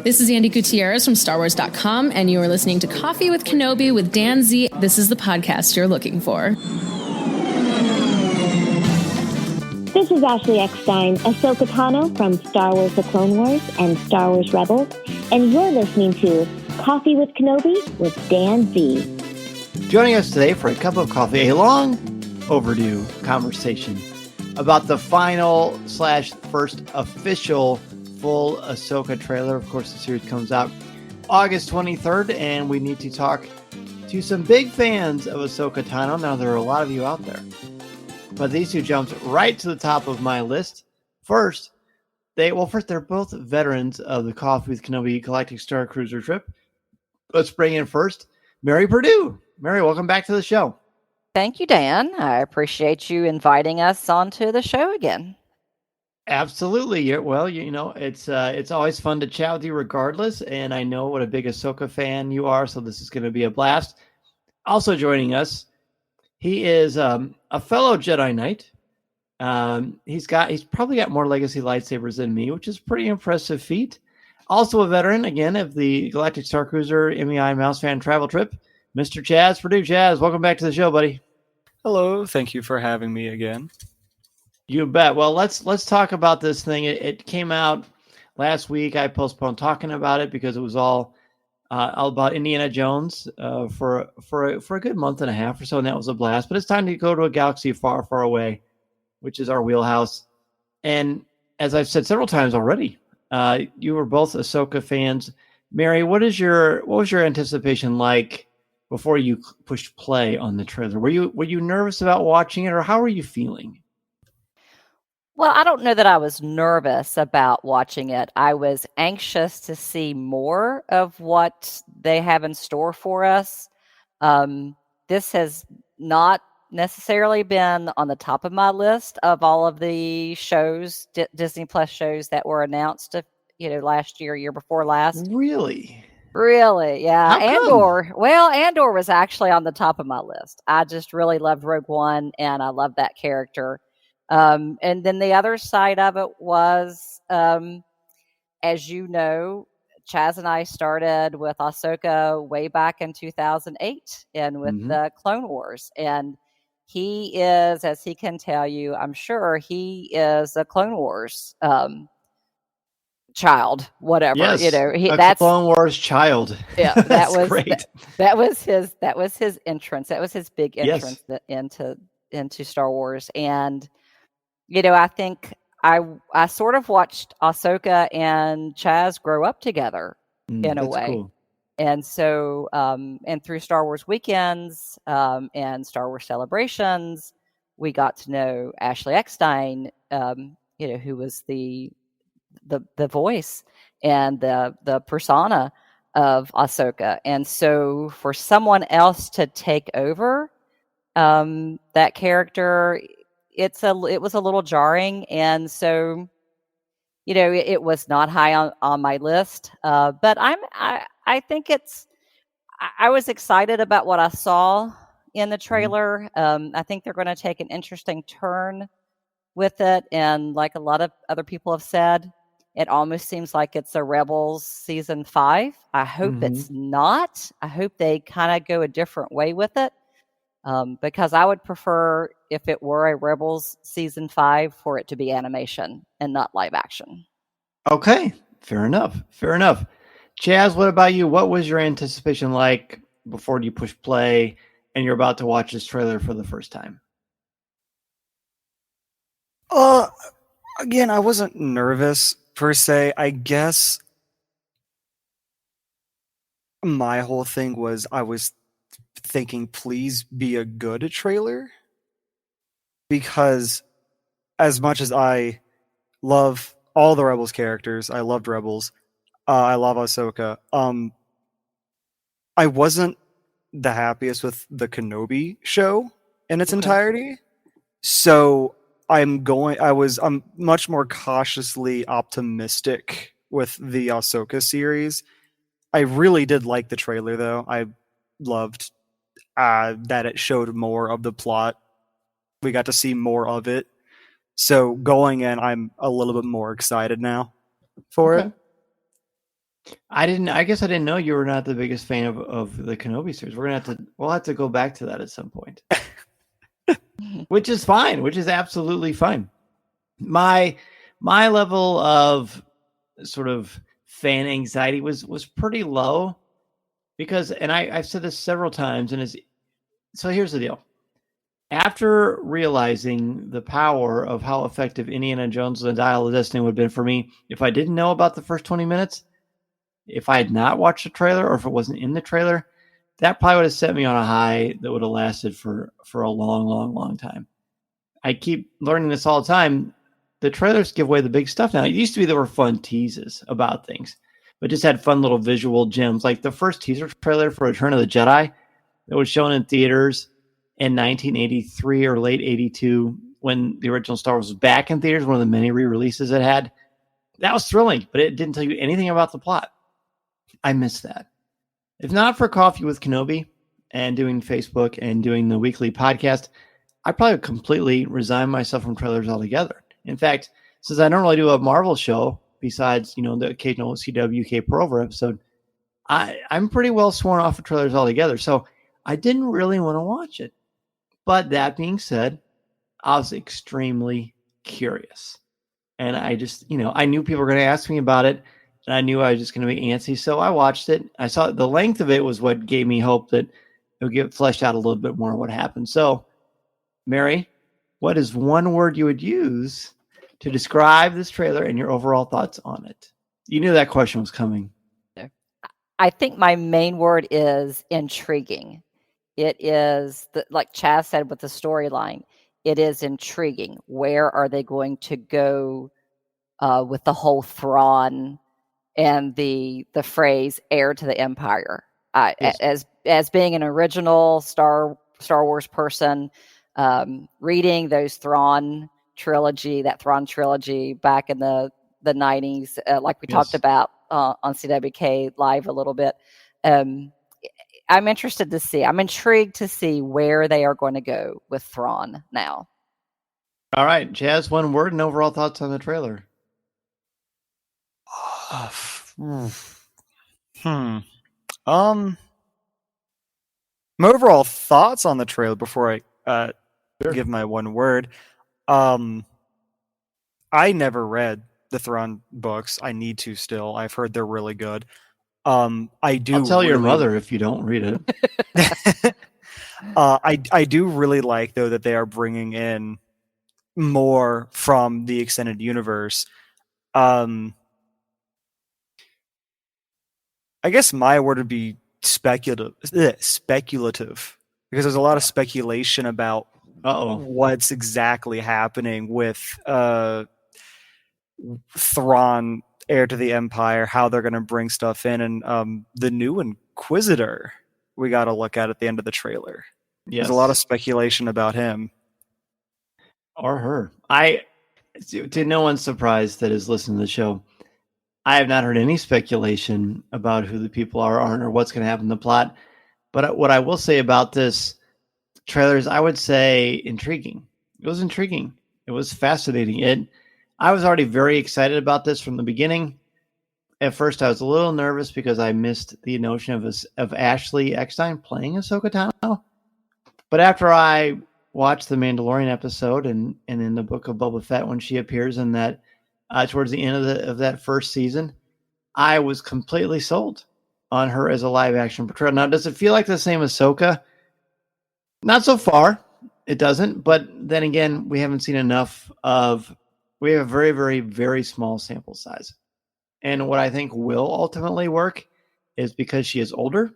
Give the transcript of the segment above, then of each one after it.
This is Andy Gutierrez from StarWars.com, and you are listening to Coffee with Kenobi with Dan Z. This is the podcast you're looking for. This is Ashley Eckstein, Ahsoka Tano from Star Wars The Clone Wars and Star Wars Rebels, and you're listening to Coffee with Kenobi with Dan Z. Joining us today for a cup of coffee, a long overdue conversation about the final / first official full Ahsoka trailer. Of course, the series comes out August 23rd, and we need to talk to some big fans of Ahsoka Tano. Now, there are a lot of you out there, but these two jumped right to the top of my list. First, they're both veterans of the Coffee with Kenobi Galactic Star Cruiser trip. Let's bring in first Mary Perdue. Mary, welcome back to the show. Thank you, Dan. I appreciate you inviting us onto the show again. Absolutely. Well, it's always fun to chat with you regardless, and I know what a big Ahsoka fan you are, so this is going to be a blast. Also joining us, he is a fellow Jedi Knight. He's probably got more legacy lightsabers than me, which is a pretty impressive feat. Also a veteran, again, of the Galactic Star Cruiser MEI Mouse Fan Travel Trip, Mr. Chazz Perdue. Chazz, welcome back to the show, buddy. Hello, thank you for having me again. You bet. Well, let's talk about this thing. It came out last week. I postponed talking about it because it was all about Indiana Jones for a good month and a half or so, and that was a blast. But it's time to go to a galaxy far, far away, which is our wheelhouse. And as I've said several times already, you were both Ahsoka fans. Mary, what was your anticipation like before you pushed play on the trailer? Were you nervous about watching it, or how were you feeling? Well, I don't know that I was nervous about watching it. I was anxious to see more of what they have in store for us. This has not necessarily been on the top of my list of all of the shows, Disney Plus shows that were announced, last year before last. Really? Really, yeah. How come? Andor was actually on the top of my list. I just really loved Rogue One, and I love that character. And then the other side of it was, as you know, Chazz and I started with Ahsoka way back in 2008 and with the Clone Wars. And he is, as he can tell you, I'm sure he is a Clone Wars child, whatever. Yes, that's Clone Wars child. Yeah, that was great. That was his entrance. That was his big entrance into Star Wars. And I think I sort of watched Ahsoka and Chazz grow up together in a way. Cool. And so, and through Star Wars weekends and Star Wars celebrations, we got to know Ashley Eckstein, who was the voice and the persona of Ahsoka. And so for someone else to take over that character, it was a little jarring. And so, it was not high on my list. But I think I was excited about what I saw in the trailer. I think they're going to take an interesting turn with it. And like a lot of other people have said, it almost seems like it's a Rebels season 5. I hope it's not. I hope they kind of go a different way with it. Because I would prefer, if it were a Rebels season 5, for it to be animation and not live action. Okay, fair enough. Chazz, what about you? What was your anticipation like before you push play and you're about to watch this trailer for the first time? Again, I wasn't nervous per se. I guess my whole thing was I was thinking, please be a good trailer, because as much as I love all the Rebels characters, I loved Rebels, I love Ahsoka, I wasn't the happiest with the Kenobi show in its entirety, so I'm much more cautiously optimistic with the Ahsoka series. I really did like the trailer, though. I loved that it showed more of the plot. We got to see more of it. So going in, I'm a little bit more excited now for it. I guess I didn't know you were not the biggest fan of the Kenobi series. We'll have to go back to that at some point. Which is fine, which is absolutely fine. My level of sort of fan anxiety was pretty low because, and I've said this several times, so here's the deal. After realizing the power of how effective Indiana Jones and the Dial of Destiny would have been for me, if I didn't know about the first 20 minutes, if I had not watched the trailer or if it wasn't in the trailer, that probably would have set me on a high that would have lasted for a long, long, long time. I keep learning this all the time. The trailers give away the big stuff now. It used to be there were fun teases about things, but just had fun little visual gems. Like the first teaser trailer for Return of the Jedi that was shown in theaters in 1983 or late 82 when the original Star Wars was back in theaters, one of the many re-releases it had. That was thrilling, but it didn't tell you anything about the plot. I miss that. If not for Coffee with Kenobi and doing Facebook and doing the weekly podcast, I probably completely resign myself from trailers altogether. In fact, since I don't really do a Marvel show besides, the occasional CWK Pro episode, I'm pretty well sworn off of trailers altogether. So I didn't really want to watch it. But that being said, I was extremely curious. And I just, I knew people were going to ask me about it. And I knew I was just going to be antsy. So I watched it. I saw the length of it was what gave me hope that it would get fleshed out a little bit more what happened. So, Mary, what is one word you would use to describe this trailer and your overall thoughts on it? You knew that question was coming. I think my main word is intriguing. It is, like Chazz said with the storyline, it is intriguing. Where are they going to go with the whole Thrawn and the phrase "heir to the Empire"? Yes. As being an original Star Wars person, reading those Thrawn trilogy back in the 90s, like we talked about on CWK Live a little bit. I'm interested to see. I'm intrigued to see where they are going to go with Thrawn now. All right, Chazz, one word and overall thoughts on the trailer. My overall thoughts on the trailer before I give my one word. I never read the Thrawn books. I need to still. I've heard they're really good. I'll tell your mother if you don't read it. I do really like, though, that they are bringing in more from the extended universe. I guess my word would be speculative, because there's a lot of speculation about what's exactly happening with Thrawn, heir to the Empire, how they're going to bring stuff in, and the new Inquisitor we got to look at the end of the trailer. Yes. There's a lot of speculation about him. Or her. To no one's surprise that is listening to the show, I have not heard any speculation about who the people aren't, or what's going to happen in the plot. But what I will say about this trailer is I would say intriguing. It was intriguing. It was fascinating. I was already very excited about this from the beginning. At first, I was a little nervous because I missed the notion of Ashley Eckstein playing Ahsoka Tano. But after I watched the Mandalorian episode and in the Book of Boba Fett when she appears in that towards the end of that first season, I was completely sold on her as a live action portrayal. Now, does it feel like the same Ahsoka? Not so far. It doesn't. But then again, we haven't seen enough of. We have a very, very, very small sample size. And what I think will ultimately work is because she is older.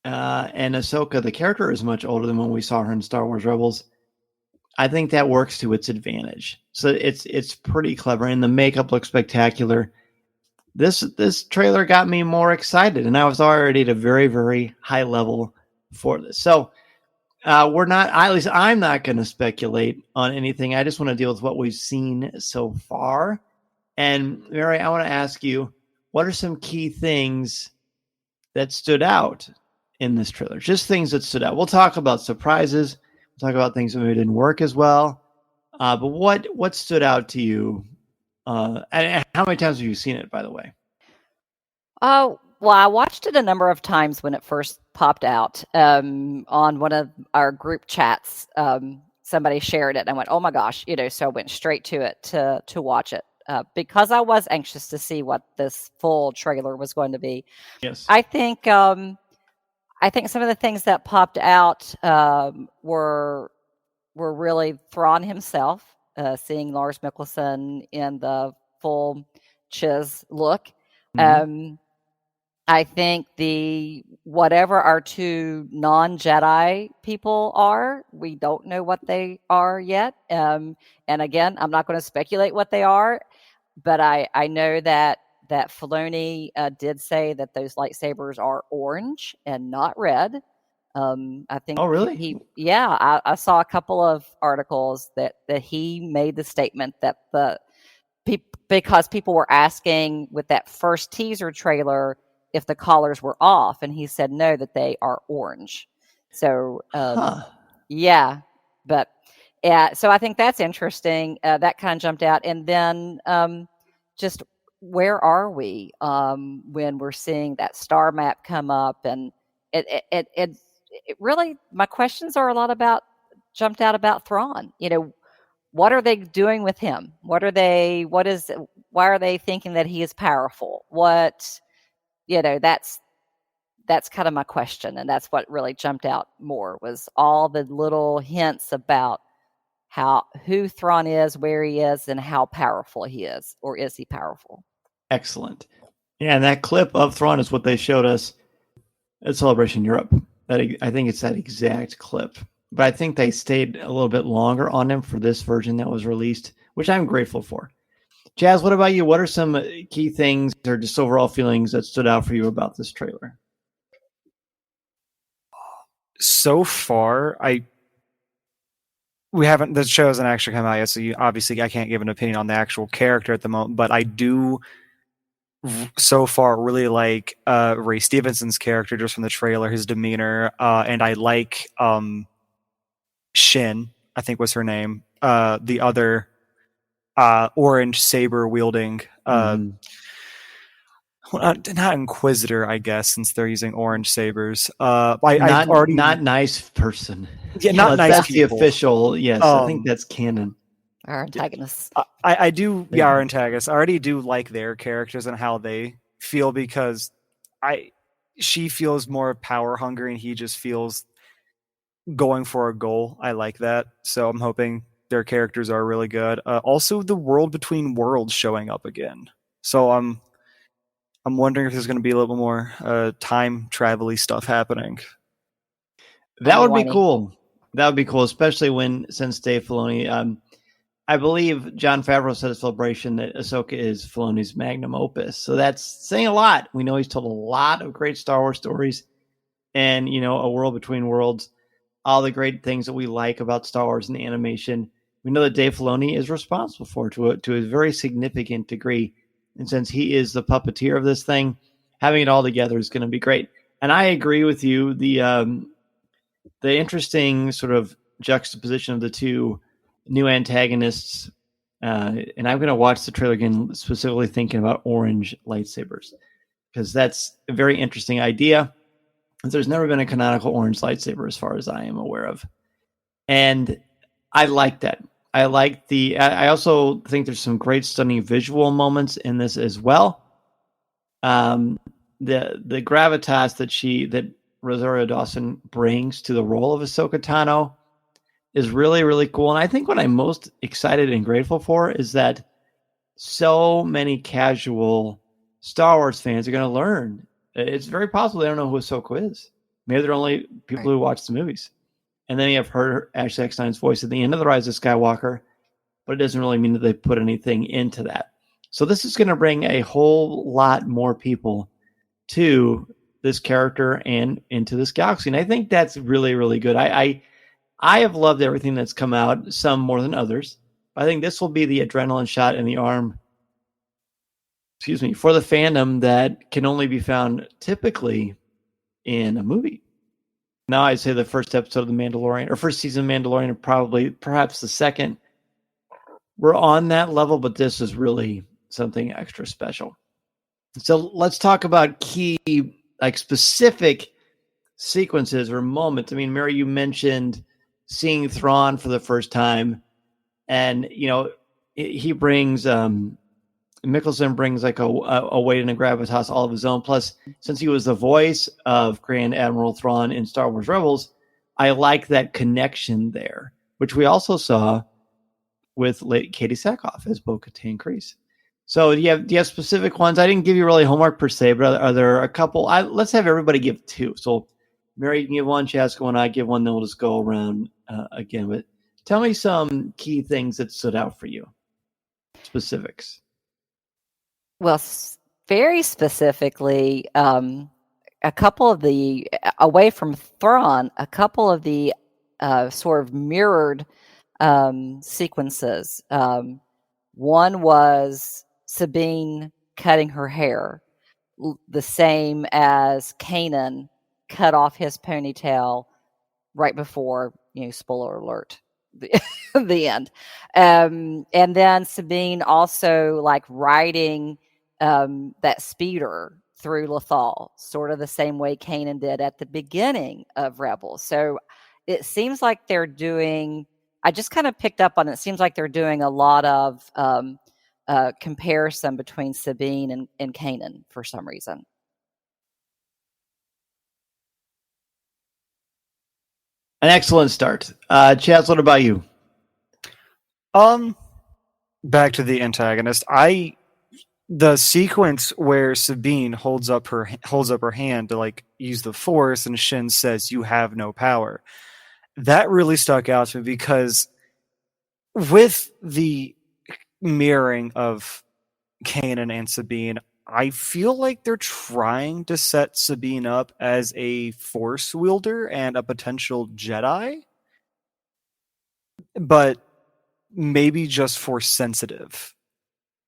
And Ahsoka, the character, is much older than when we saw her in Star Wars Rebels. I think that works to its advantage. So it's pretty clever, and the makeup looks spectacular. This trailer got me more excited, and I was already at a very, very high level for this. So we're not, at least I'm not going to speculate on anything. I just want to deal with what we've seen so far. And Mary, I want to ask you, what are some key things that stood out in this trailer? Just things that stood out. We'll talk about surprises. We'll talk about things that maybe didn't work as well. But what stood out to you? And how many times have you seen it, by the way? Oh, well, I watched it a number of times when it first popped out on one of our group chats. Somebody shared it and I went, oh my gosh, so I went straight to it to watch it because I was anxious to see what this full trailer was going to be. Yes. I think some of the things that popped out were really Thrawn himself, seeing Lars Mikkelsen in the full Chazz look. Mm-hmm. I think whatever our two non-Jedi people are, we don't know what they are yet. And again, I'm not going to speculate what they are, but I know that Filoni did say that those lightsabers are orange and not red. I think. Oh, really? I saw a couple of articles that he made the statement that because people were asking with that first teaser trailer if the collars were off, and he said no, that they are orange. So yeah, but so I think that's interesting. That kind of jumped out, and then just where are we when we're seeing that star map come up, and it really, my questions are a lot about jumped out about Thrawn. What are they doing with him? Why are they thinking that he is powerful? That's kind of my question. And that's what really jumped out more was all the little hints about who Thrawn is, where he is, and how powerful he is, or is he powerful? Excellent. Yeah, and that clip of Thrawn is what they showed us at Celebration Europe. I think it's that exact clip. But I think they stayed a little bit longer on him for this version that was released, which I'm grateful for. Chazz, what about you? What are some key things or just overall feelings that stood out for you about this trailer? So far, the show hasn't actually come out yet, so obviously I can't give an opinion on the actual character at the moment, but I do so far really like Ray Stevenson's character just from the trailer, his demeanor, and I like Shin, I think was her name, the other orange saber wielding not Inquisitor, I guess, since they're using orange sabers. Not nice person. Yeah, not nice. That's people. The official. Yes, I think that's canon. Our antagonists. I do. Yeah, our antagonists. I already do like their characters and how they feel because she feels more power hungry and he just feels going for a goal. I like that. So I'm hoping their characters are really good. Also, the world between worlds showing up again. So I'm wondering if there's going to be a little more time travel-y stuff happening. That would be cool. That would be cool, especially since Dave Filoni. I believe Jon Favreau said at Celebration that Ahsoka is Filoni's magnum opus. So that's saying a lot. We know he's told a lot of great Star Wars stories and, a world between worlds, all the great things that we like about Star Wars and animation. We know that Dave Filoni is responsible for to a very significant degree. And since he is the puppeteer of this thing, having it all together is going to be great. And I agree with you. The interesting sort of juxtaposition of the two new antagonists, and I'm going to watch the trailer again, specifically thinking about orange lightsabers, because that's a very interesting idea. There's never been a canonical orange lightsaber as far as I am aware of. And I like that. I also think there's some great stunning visual moments in this as well. The gravitas that Rosario Dawson brings to the role of Ahsoka Tano is really, really cool. And I think what I'm most excited and grateful for is that so many casual Star Wars fans are going to learn. It's very possible they don't know who Ahsoka is. Maybe they're only people who watch the movies. And then you have heard Ashley Eckstein's voice at the end of The Rise of Skywalker, but it doesn't really mean that they put anything into that. So this is going to bring a whole lot more people to this character and into this galaxy. And I think that's really, really good. I have loved everything that's come out, some more than others. I think this will be the adrenaline shot in the arm, for the fandom that can only be found typically in a movie. Now I'd say the first episode of The Mandalorian, or first season of Mandalorian, perhaps the second. We're on that level, but this is really something extra special. So let's talk about key, like specific sequences or moments. I mean, Mary, you mentioned seeing Thrawn for the first time, and he brings Mickelson brings like a weight and a gravitas all of his own. Plus, since he was the voice of Grand Admiral Thrawn in Star Wars Rebels, I like that connection there, which we also saw with late Katie Sackhoff as Bo-Katan Kryze. So do you have specific ones? I didn't give you really homework per se, but are there a couple? Let's have everybody give two. So Mary, you can give one, Chazz go, and I give one, then we'll just go around again. But tell me some key things that stood out for you. Specifics. Well, very specifically, a couple of the, away from Thrawn, a couple of the sort of mirrored sequences. One was Sabine cutting her hair, the same as Kanan cut off his ponytail right before, spoiler alert, the end. And then Sabine also like riding that speeder through Lothal, sort of the same way Kanan did at the beginning of Rebels. So it seems like they're doing, I just kind of picked up on it. It seems like they're doing a lot of comparison between Sabine and Kanan for some reason. An excellent start. Chazz, what about you? Back to the antagonist. The sequence where Sabine holds up her hand to like use the Force, and Shin says, "You have no power." That really stuck out to me because with the mirroring of Kanan and Sabine, I feel like they're trying to set Sabine up as a Force wielder and a potential Jedi, but maybe just Force sensitive,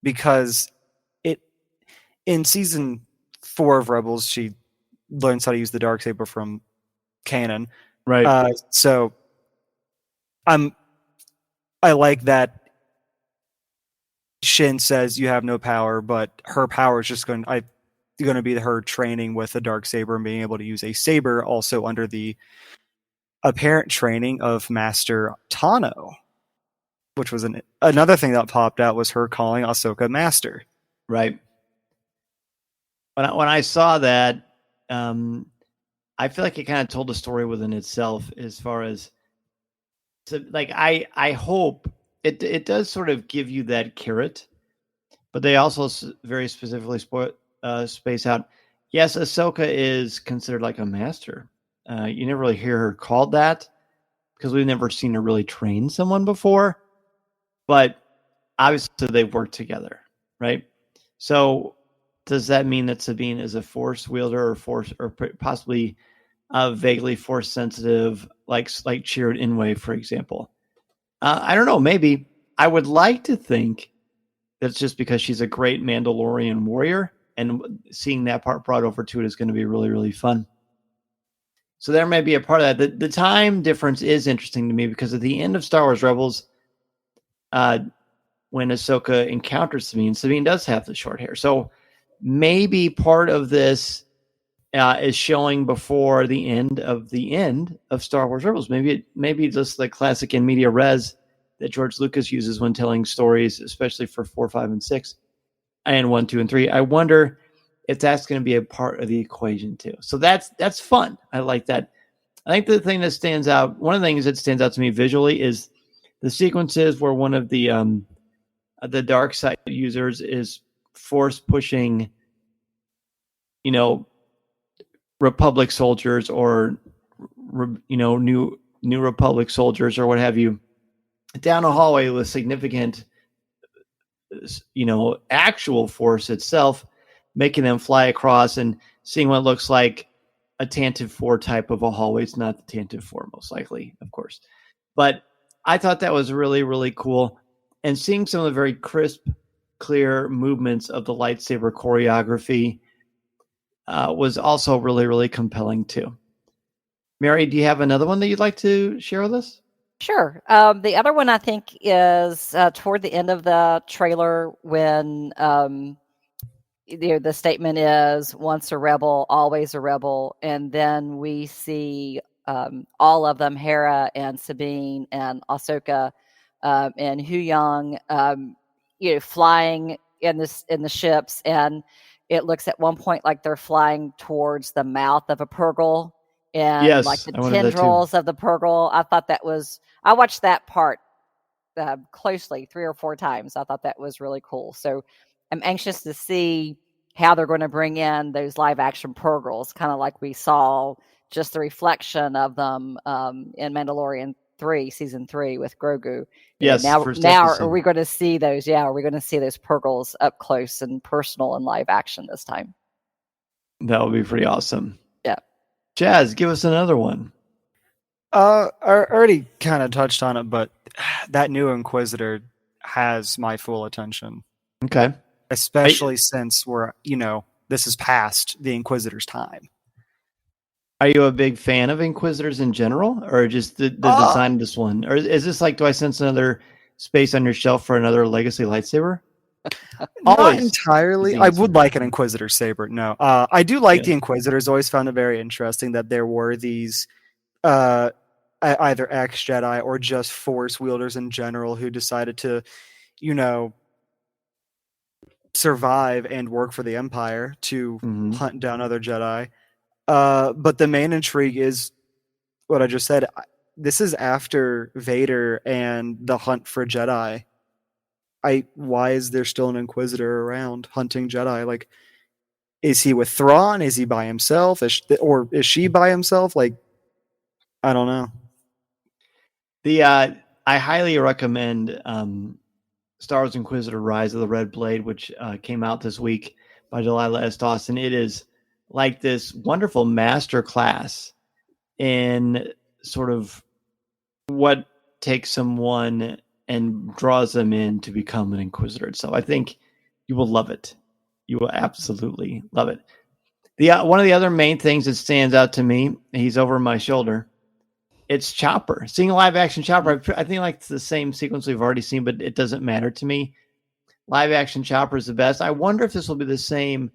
because in season 4 of Rebels, she learns how to use the Darksaber from Kanan. Right. So I like that Shin says you have no power, but her power is just going to be her training with the Darksaber and being able to use a saber, also under the apparent training of Master Tano, which was another thing that popped out, was her calling Ahsoka Master. Right. When I saw that, I feel like it kind of told a story within itself, as far as, like, I hope it does sort of give you that carrot, but they also very specifically space out. Yes, Ahsoka is considered like a master. You never really hear her called that because we've never seen her really train someone before, but obviously they've worked together, right? So does that mean that Sabine is a Force wielder or possibly vaguely Force sensitive, like Chirrut Inway, for example? I don't know. Maybe. I would like to think that's just because she's a great Mandalorian warrior, and seeing that part brought over to it is going to be really, really fun. So there may be a part of that. The time difference is interesting to me, because at the end of Star Wars Rebels, when Ahsoka encounters Sabine does have the short hair. So maybe part of this is showing before the end of Star Wars Rebels. Maybe just the classic in media res that George Lucas uses when telling stories, especially for 4, 5, and 6, and 1, 2, and 3. I wonder if that's going to be a part of the equation too. So that's fun. I like that. I think the thing that stands out, one of the things that stands out to me visually, is the sequences where one of the dark side users is Force pushing, Republic soldiers, or New Republic soldiers, or what have you, down a hallway with significant, actual Force itself, making them fly across and seeing what looks like a Tantive 4 type of a hallway. It's not the Tantive 4, most likely, of course. But I thought that was really, really cool. And seeing some of the very crisp, clear movements of the lightsaber choreography was also really, really compelling too. Mary, do you have another one that you'd like to share with us? Sure. The other one I think is toward the end of the trailer, when the statement is once a rebel, always a rebel. And then we see all of them, Hera and Sabine and Ahsoka and Huyang, flying in the ships. And it looks at one point like they're flying towards the mouth of a Purgle and like the tendrils of the Purgle. I watched that part closely 3 or 4 times. I thought that was really cool. So I'm anxious to see how they're going to bring in those live action Purgles, kind of like we saw just the reflection of them in Mandalorian 3, season 3 with Grogu. Yes. Now are we going to see those? Yeah, are we going to see those Purgles up close and personal in live action this time? That would be pretty awesome. Yeah. Chazz, give us another one. I already kind of touched on it, but that new Inquisitor has my full attention. Okay. Especially since this is past the Inquisitor's time. Are you a big fan of Inquisitors in general, or just the design of this one? Or is this like, do I sense another space on your shelf for another legacy lightsaber? Not entirely. I would like an Inquisitor saber. No, I do like the Inquisitors. Always found it very interesting that there were these either ex-Jedi or just Force wielders in general who decided to, survive and work for the Empire to hunt down other Jedi. But the main intrigue is what I just said. This is after Vader and the hunt for Jedi. Why is there still an Inquisitor around hunting Jedi? Like, is he with Thrawn? Is he by himself? Or is she by himself? Like, I don't know. I highly recommend Star Wars Inquisitor Rise of the Red Blade, which came out this week by Delilah S. Dawson. It is like this wonderful master class in sort of what takes someone and draws them in to become an Inquisitor itself. I think you will love it. You will absolutely love it. One of the other main things that stands out to me, he's over my shoulder, it's Chopper. Seeing a live action Chopper, I think like it's the same sequence we've already seen, but it doesn't matter to me. Live action Chopper is the best. I wonder if this will be the same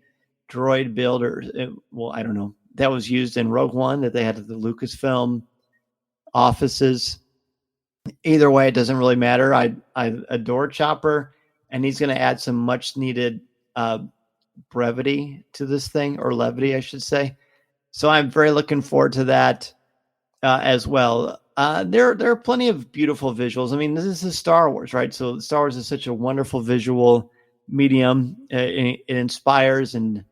droid builder. Well, I don't know. That was used in Rogue One, that they had at the Lucasfilm offices. Either way, it doesn't really matter. I adore Chopper, and he's going to add some much needed brevity to this thing, or levity, I should say. So I'm very looking forward to that as well. There are plenty of beautiful visuals. I mean, this is Star Wars, right? So Star Wars is such a wonderful visual medium. It inspires and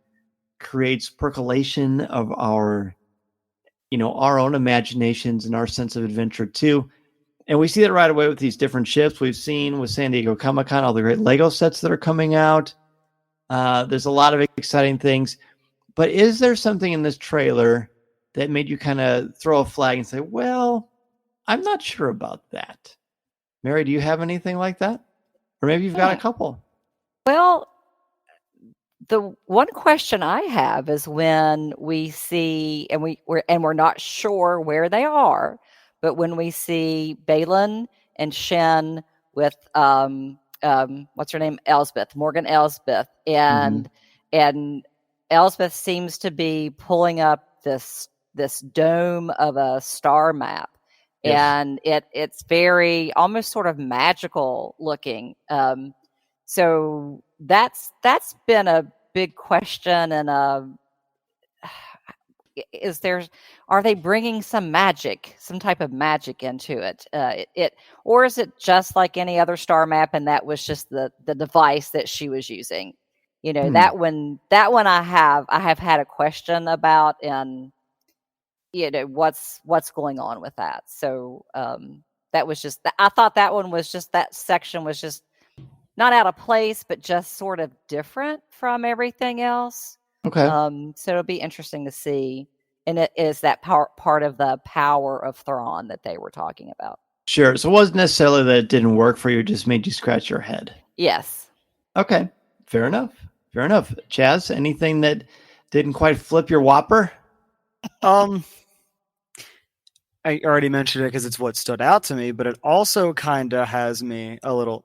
creates percolation of our own imaginations and our sense of adventure too. And we see that right away with these different ships. We've seen with San Diego Comic-Con all the great Lego sets that are coming out. There's a lot of exciting things. But is there something in this trailer that made you kind of throw a flag and say, well, I'm not sure about that? Mary, do you have anything like that? Or maybe you've got a couple. Well, the one question I have is when we see, and we're not sure where they are, but when we see Balin and Shen with what's her name, Morgan Elsbeth, and Elsbeth seems to be pulling up this dome of a star map. Yes. And it's very almost sort of magical looking. So that's been a big question. And are they bringing some type of magic into it? Or is it just like any other star map, and that was just the device that she was using? That one I have had a question about, and what's going on with that. So that was just, I thought that one was just, that section was just not out of place, but just sort of different from everything else. Okay. So it'll be interesting to see. And it is that part of the power of Thrawn that they were talking about. Sure. So it wasn't necessarily that it didn't work for you, it just made you scratch your head. Yes. Okay. Fair enough. Chazz, anything that didn't quite flip your whopper? I already mentioned it because it's what stood out to me, but it also kind of has me a little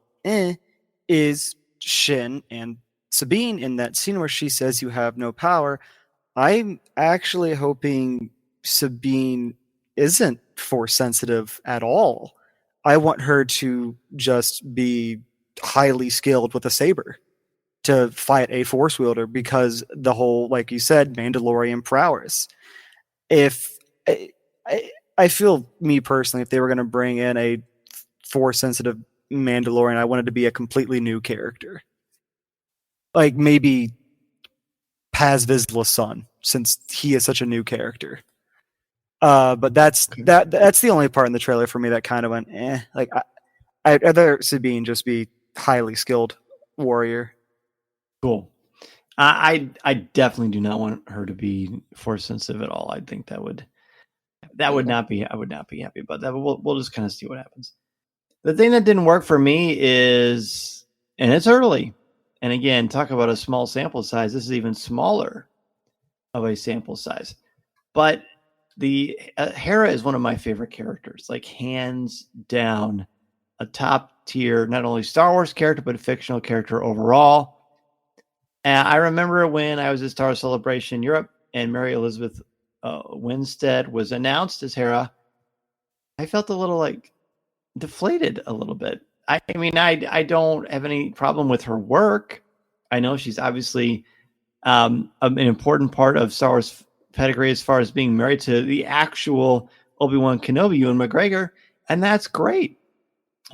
is Shin and Sabine in that scene where she says you have no power, I'm actually hoping Sabine isn't force sensitive at all. I want her to just be highly skilled with a saber to fight a force wielder, because the whole, like you said, Mandalorian prowess. If I feel, me personally, if they were going to bring in a force sensitive Mandalorian, I wanted to be a completely new character, like maybe Paz Vizsla's son, since he is such a new character. But that's the only part in the trailer for me that kind of went, like I'd rather Sabine just be highly skilled warrior. Cool. I definitely do not want her to be force sensitive at all. I think that would not be. I would not be happy about that. But we'll just kind of see what happens. The thing that didn't work for me is, and it's early, and again, talk about a small sample size. This is even smaller of a sample size, but the Hera is one of my favorite characters, like hands down, a top tier, not only Star Wars character, but a fictional character overall. And I remember when I was at Star Wars Celebration Europe and Mary Elizabeth Winstead was announced as Hera, I felt a little like deflated a little bit. I mean, I don't have any problem with her work. I know she's obviously an important part of Star Wars pedigree as far as being married to the actual Obi-Wan Kenobi, Ewan McGregor, and that's great.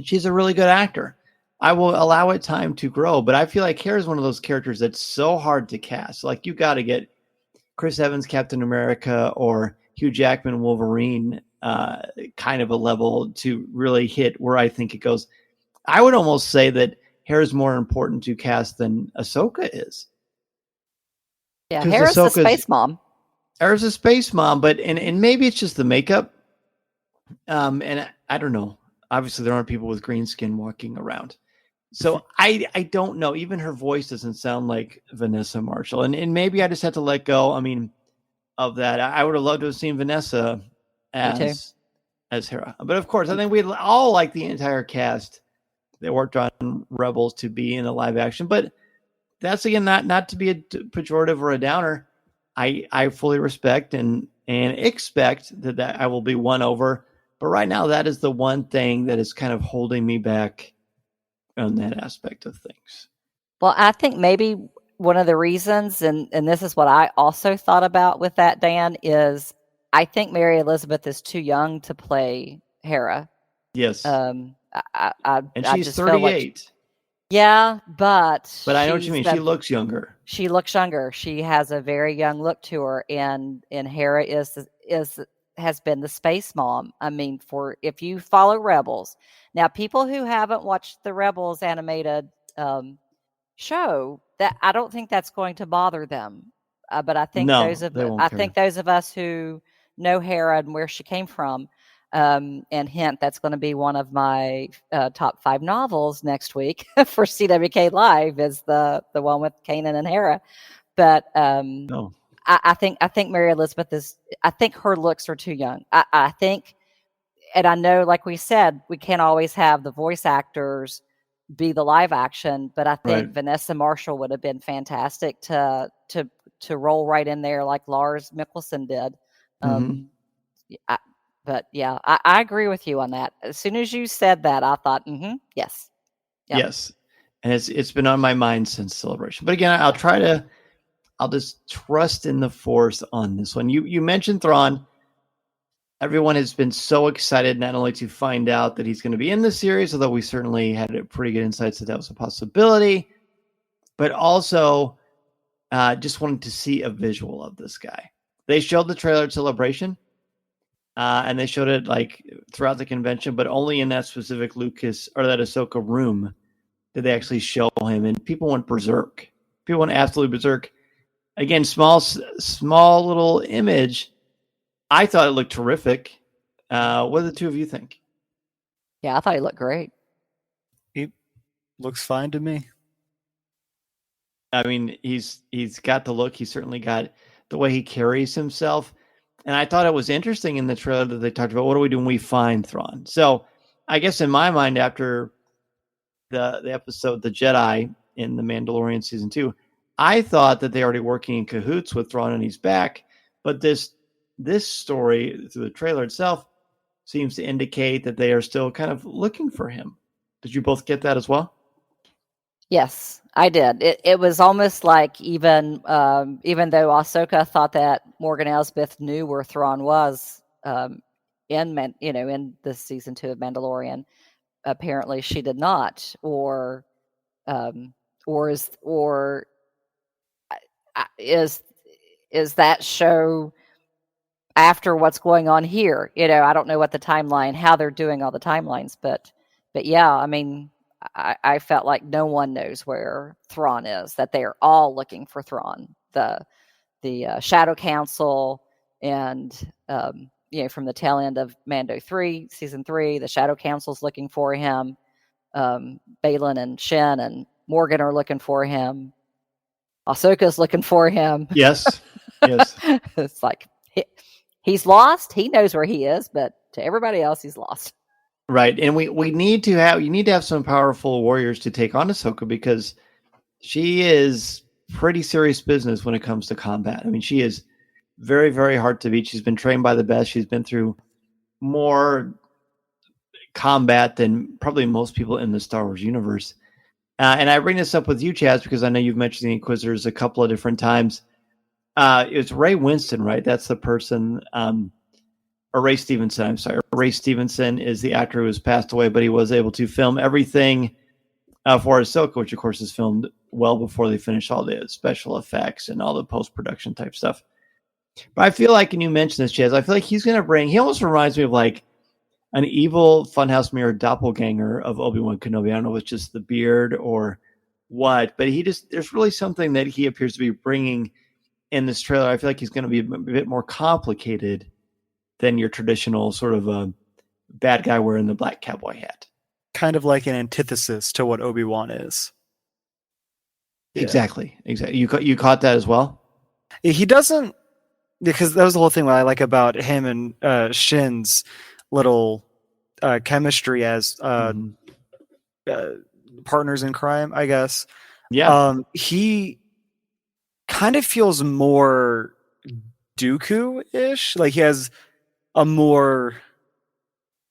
She's a really good actor. I will allow it time to grow, but I feel like Hera is one of those characters that's so hard to cast. Like, you got to get Chris Evans, Captain America, or Hugh Jackman, Wolverine, kind of a level to really hit where I think it goes. I would almost say that Hera is more important to cast than Ahsoka is. Yeah, Hera's the space mom. Hera's a space mom, but and maybe it's just the makeup. And I don't know. Obviously, there aren't people with green skin walking around. So I don't know. Even her voice doesn't sound like Vanessa Marshall. And maybe I just have to let go, of that. I would have loved to have seen Vanessa as Hera. But of course, I think we'd all like the entire cast that worked on Rebels to be in a live action. But that's, again, not to be a pejorative or a downer. I fully respect and expect that I will be won over. But right now, that is the one thing that is kind of holding me back on that aspect of things. Well, I think maybe one of the reasons, and this is what I also thought about with that, Dan, is I think Mary Elizabeth is too young to play Hera. Yes. And she's 38. Yeah, but I know what you mean. She looks younger. She looks younger. She has a very young look to her, and Hera has been the space mom. I mean, if you follow Rebels, now people who haven't watched the Rebels animated show, that I don't think that's going to bother them. But I think those of us who know Hera and where she came from, and hint, that's going to be one of my top 5 novels next week for CWK Live, is the one with Kanan and Hera. But no. I think Mary Elizabeth I think her looks are too young. I think, and I know, like we said, we can't always have the voice actors be the live action, but I think Vanessa Marshall would have been fantastic to roll right in there like Lars Mikkelsen did. But yeah, I agree with you on that. As soon as you said that, I thought, yes. Yep. Yes. And it's been on my mind since Celebration. But again, I'll just trust in the Force on this one. You mentioned Thrawn. Everyone has been so excited not only to find out that he's going to be in the series, although we certainly had a pretty good insights that was a possibility, but also just wanted to see a visual of this guy. They showed the trailer at Celebration, and they showed it like throughout the convention, but only in that specific Lucas or that Ahsoka room did they actually show him, and people went berserk. People went absolutely berserk. Again, small little image. I thought it looked terrific. What do the two of you think? Yeah, I thought he looked great. He looks fine to me. I mean, he's got the look. He's certainly got the way he carries himself. And I thought it was interesting in the trailer that they talked about, what do we do when we find Thrawn? So I guess in my mind, after the episode, The Jedi, in The Mandalorian season 2. I thought that they already working in cahoots with Thrawn and he's back, but this story through the trailer itself seems to indicate that they are still kind of looking for him. Did you both get that as well? Yes, I did. It was almost like even though Ahsoka thought that Morgan Elsbeth knew where Thrawn was in the season 2 of Mandalorian, apparently she did not, or is that show after what's going on here? I don't know what the timeline, how they're doing all the timelines, but yeah, I mean, I felt like no one knows where Thrawn is, that they are all looking for Thrawn. The Shadow Council and, from the tail end of Mando 3, season 3, the Shadow Council's looking for him. Baylan and Shin and Morgan are looking for him. Ahsoka's looking for him. Yes. It's like he's lost. He knows where he is, but to everybody else, he's lost. Right, and you need to have some powerful warriors to take on Ahsoka, because she is pretty serious business when it comes to combat. I mean, she is very, very hard to beat. She's been trained by the best. She's been through more combat than probably most people in the Star Wars universe. And I bring this up with you, Chazz, because I know you've mentioned the Inquisitors a couple of different times. It's Ray Winston, right? That's the person. Or Ray Stevenson, I'm sorry. Ray Stevenson is the actor who has passed away, but he was able to film everything for Ahsoka, which of course is filmed well before they finish all the special effects and all the post-production type stuff. But I feel like, and you mentioned this, Chazz, I feel like he's going to he almost reminds me of like an evil Funhouse Mirror doppelganger of Obi-Wan Kenobi. I don't know if it's just the beard or what, but there's really something that he appears to be bringing in this trailer. I feel like he's going to be a bit more complicated than your traditional sort of a bad guy wearing the black cowboy hat. Kind of like an antithesis to what Obi-Wan is. Exactly. You caught that as well? He doesn't, because that was the whole thing what I like about him and Shin's little chemistry as partners in crime, I guess. Yeah. He kind of feels more Dooku-ish. Like he has a more,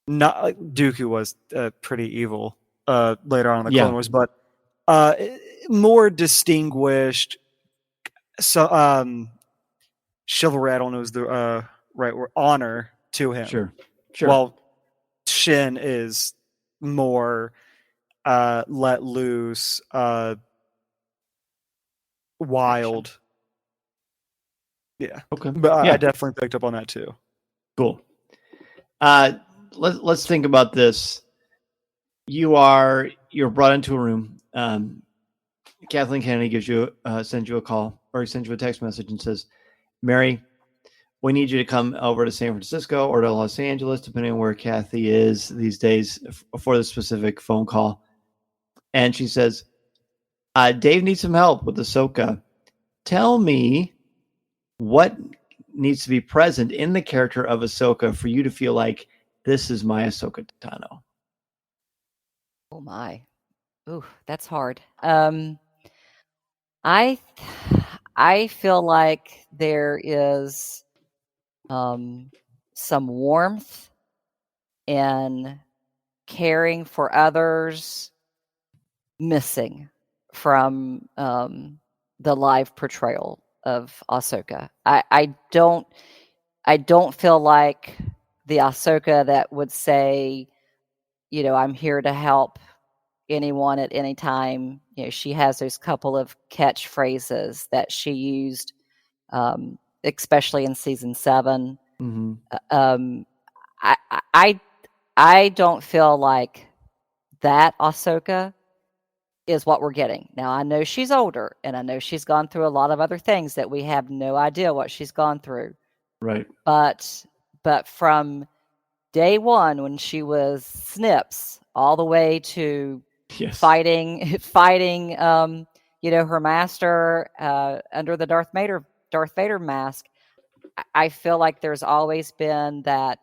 not like Dooku was pretty evil later on in the Clone Wars, but more distinguished. So chivalry, I don't know is the right word, honor to him. Sure. While Shin is more let loose, wild. Yeah. Okay. But I definitely picked up on that too. Cool. Let's think about this. You're brought into a room. Kathleen Kennedy sends you a call, or sends you a text message and says, "Mary, we need you to come over to San Francisco or to Los Angeles, depending on where Kathy is these days, for the specific phone call." And she says, "Dave needs some help with Ahsoka. Tell me what needs to be present in the character of Ahsoka for you to feel like this is my Ahsoka Tano." Oh my. Ooh, that's hard. I feel like there is some warmth and caring for others missing from the live portrayal of Ahsoka. I don't feel like the Ahsoka that would say, I'm here to help anyone at any time. She has those couple of catchphrases that she used, especially in season 7. Mm-hmm. I don't feel like that Ahsoka is what we're getting. Now, I know she's older, and I know she's gone through a lot of other things that we have no idea what she's gone through. Right. But from day one, when she was Snips, all the way to fighting, her master under the Darth Vader mask, I feel like there's always been that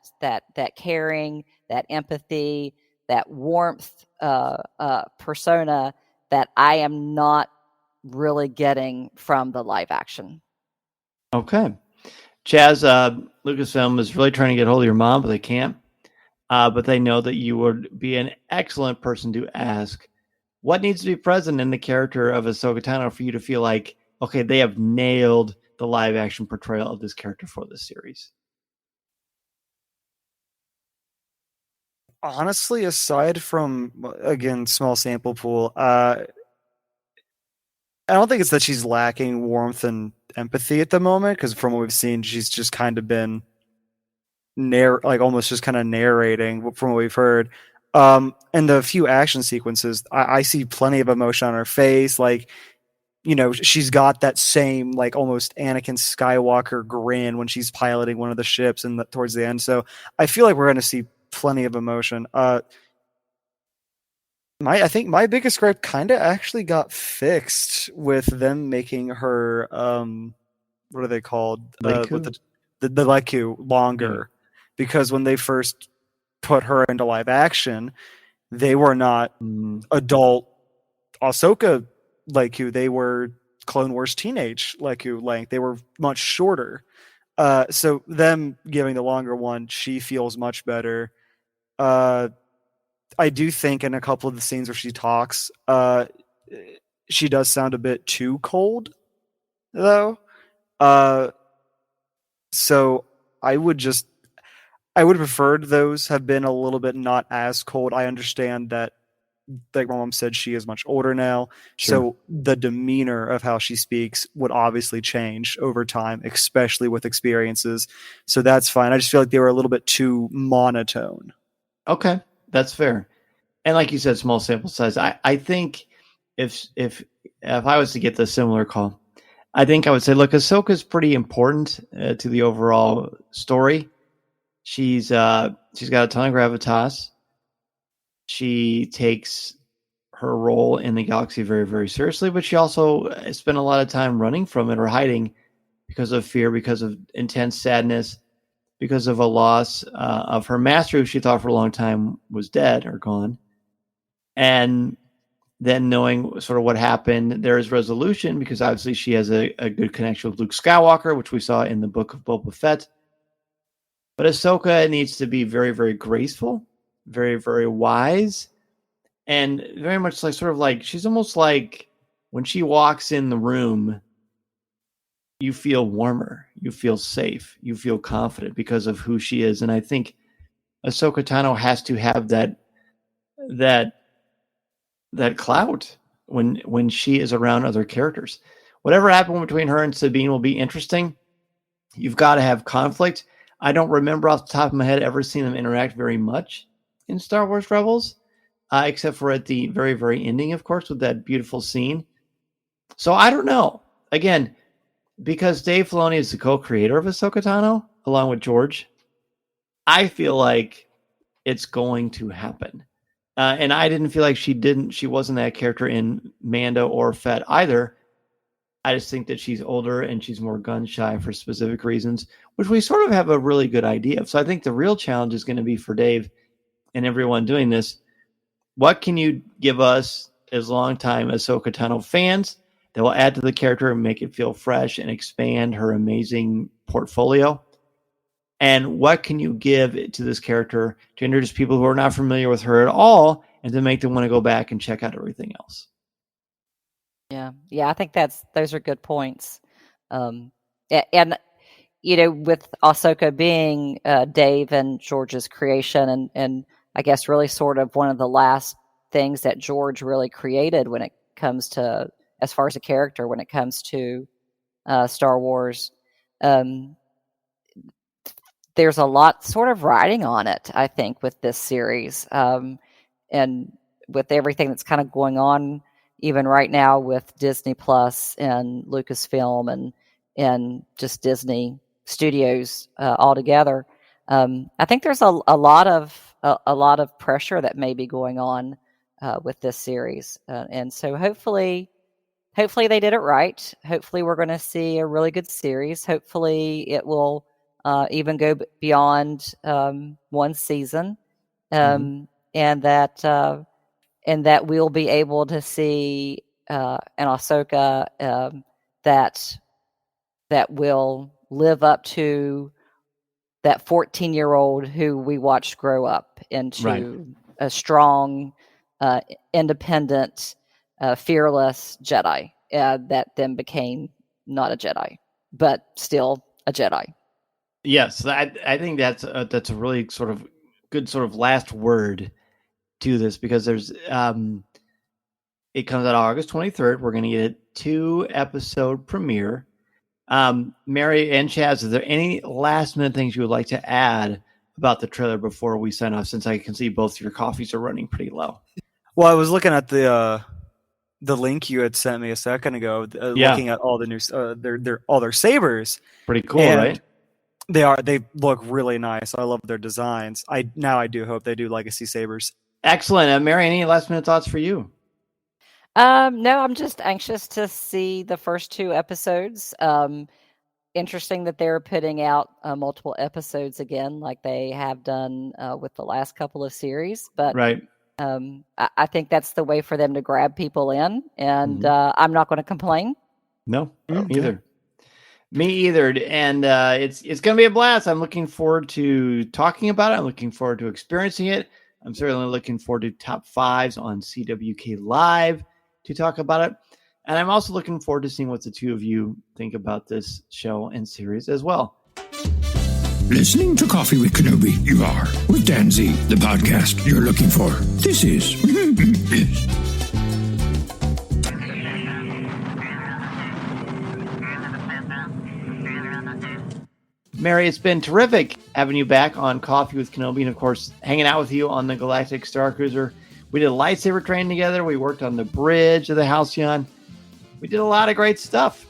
caring, that empathy, that warmth persona that I am not really getting from the live action. Okay. Chazz, Lucasfilm is really trying to get hold of your mom, but they can't. But they know that you would be an excellent person to ask what needs to be present in the character of Ahsoka Tano for you to feel like, okay, they have nailed the live action portrayal of this character for this series. Honestly, aside from, again, small sample pool, I don't think it's that she's lacking warmth and empathy at the moment, because from what we've seen, she's just kind of been almost just kind of narrating from what we've heard. And the few action sequences, I see plenty of emotion on her face. Like, she's got that same, like, almost Anakin Skywalker grin when she's piloting one of the ships towards the end. So I feel like we're going to see plenty of emotion. I think my biggest gripe kind of actually got fixed with them making her, what are they called? With the Leku longer. Yeah. Because when they first put her into live action, they were not adult Ahsoka Leku. They were Clone Wars teenage Leku length. They were much shorter. So them giving the longer one, she feels much better. I do think in a couple of the scenes where she talks, she does sound a bit too cold, though. So I would have preferred those have been a little bit not as cold. I understand that, like my mom said, she is much older now. Sure. So the demeanor of how she speaks would obviously change over time, especially with experiences. So that's fine. I just feel like they were a little bit too monotone. Okay, that's fair. And like you said, small sample size. I think if I was to get the similar call, I think I would say, look, Ahsoka's pretty important to the overall story. She's got a ton of gravitas. She takes her role in the galaxy very, very seriously, but she also spent a lot of time running from it or hiding because of fear, because of intense sadness, because of a loss of her master, who she thought for a long time was dead or gone. And then knowing sort of what happened, there is resolution because obviously she has a good connection with Luke Skywalker, which we saw in the book of Boba Fett. But Ahsoka needs to be very, very graceful, very, very wise, and very much like sort of like she's almost like when she walks in the room, you feel warmer, you feel safe, you feel confident because of who she is. And I think Ahsoka Tano has to have that clout when she is around other characters. Whatever happened between her and Sabine will be interesting. You've got to have conflict. I don't remember off the top of my head ever seeing them interact very much in Star Wars Rebels, except for at the very, very ending, of course, with that beautiful scene. So I don't know. Again, because Dave Filoni is the co-creator of Ahsoka Tano, along with George, I feel like it's going to happen. And I didn't feel like she wasn't that character in Mando or Fett either. I just think that she's older and she's more gun shy for specific reasons, which we sort of have a really good idea of. So I think the real challenge is going to be for Dave and everyone doing this. What can you give us as longtime Ahsoka Tano fans that will add to the character and make it feel fresh and expand her amazing portfolio? And what can you give to this character to introduce people who are not familiar with her at all and to make them want to go back and check out everything else? Yeah, I think those are good points. And with Ahsoka being Dave and George's creation, and I guess really sort of one of the last things that George really created when it comes to, as far as a character, when it comes to Star Wars, there's a lot sort of riding on it, I think, with this series, and with everything that's kind of going on even right now with Disney Plus and Lucasfilm and just Disney Studios altogether. I think there's a lot of pressure that may be going on with this series, and so hopefully they did it right. Hopefully we're going to see a really good series. Hopefully it will even go beyond one season, and that and that we'll be able to see an Ahsoka that will live up to that 14-year-old who we watched grow up into a strong, independent, fearless Jedi that then became not a Jedi, but still a Jedi. Yes, I think that's a really sort of good sort of last word to this, because there's it comes out August 23rd. We're going to get a 2-episode premiere. Mary and Chazz, is there any last minute things you would like to add about the trailer before we sign off, since I can see both your coffees are running pretty low? Well, I was looking at the link you had sent me a second ago, looking at all the new all their sabers. Pretty cool, right? They look really nice. I love their designs. I do hope they do legacy sabers. Excellent. Mary, any last minute thoughts for you? No, I'm just anxious to see the first 2 episodes. Interesting that they're putting out multiple episodes again, like they have done with the last couple of series. But I think that's the way for them to grab people in, and I'm not going to complain. No, either. Me either. And it's going to be a blast. I'm looking forward to talking about it. I'm looking forward to experiencing it. I'm certainly looking forward to top 5s on CWK Live to talk about it. And I'm also looking forward to seeing what the two of you think about this show and series as well. Listening to Coffee with Kenobi, you are, with Dan Z, the podcast you're looking for. This is... Mary, it's been terrific having you back on Coffee with Kenobi, and of course, hanging out with you on the Galactic Star Cruiser. We did a lightsaber training together. We worked on the bridge of the Halcyon. We did a lot of great stuff.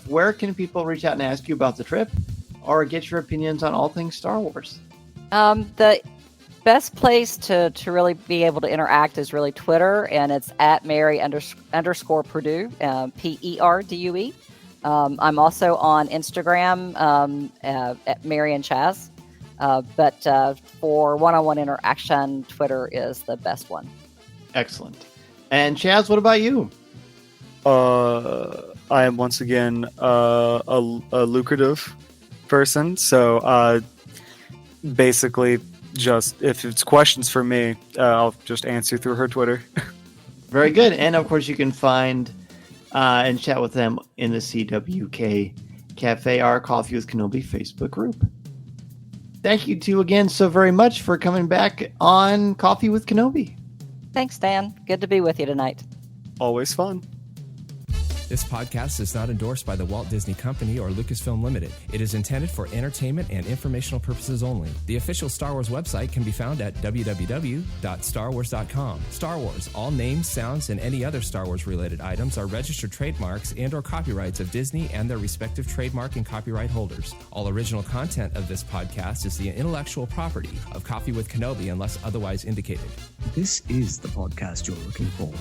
Where can people reach out and ask you about the trip, or get your opinions on all things Star Wars? The best place to really be able to interact is really Twitter, and it's at Mary _Perdue, Perdue. I'm also on Instagram at Mary and Chazz. But for one-on-one interaction, Twitter is the best one. Excellent. And Chazz, what about you? I am once again a lucrative person. So basically, just if it's questions for me, I'll just answer through her Twitter. Very good. And of course, you can find and chat with them in the CWK Cafe, our Coffee with Kenobi Facebook group. Thank you two again so very much for coming back on Coffee with Kenobi. Thanks, Dan. Good to be with you tonight. Always fun. This podcast is not endorsed by the Walt Disney Company or Lucasfilm Limited. It is intended for entertainment and informational purposes only. The official Star Wars website can be found at www.starwars.com. Star Wars, all names, sounds, and any other Star Wars related items are registered trademarks and or copyrights of Disney and their respective trademark and copyright holders. All original content of this podcast is the intellectual property of Coffee with Kenobi unless otherwise indicated. This is the podcast you're looking for.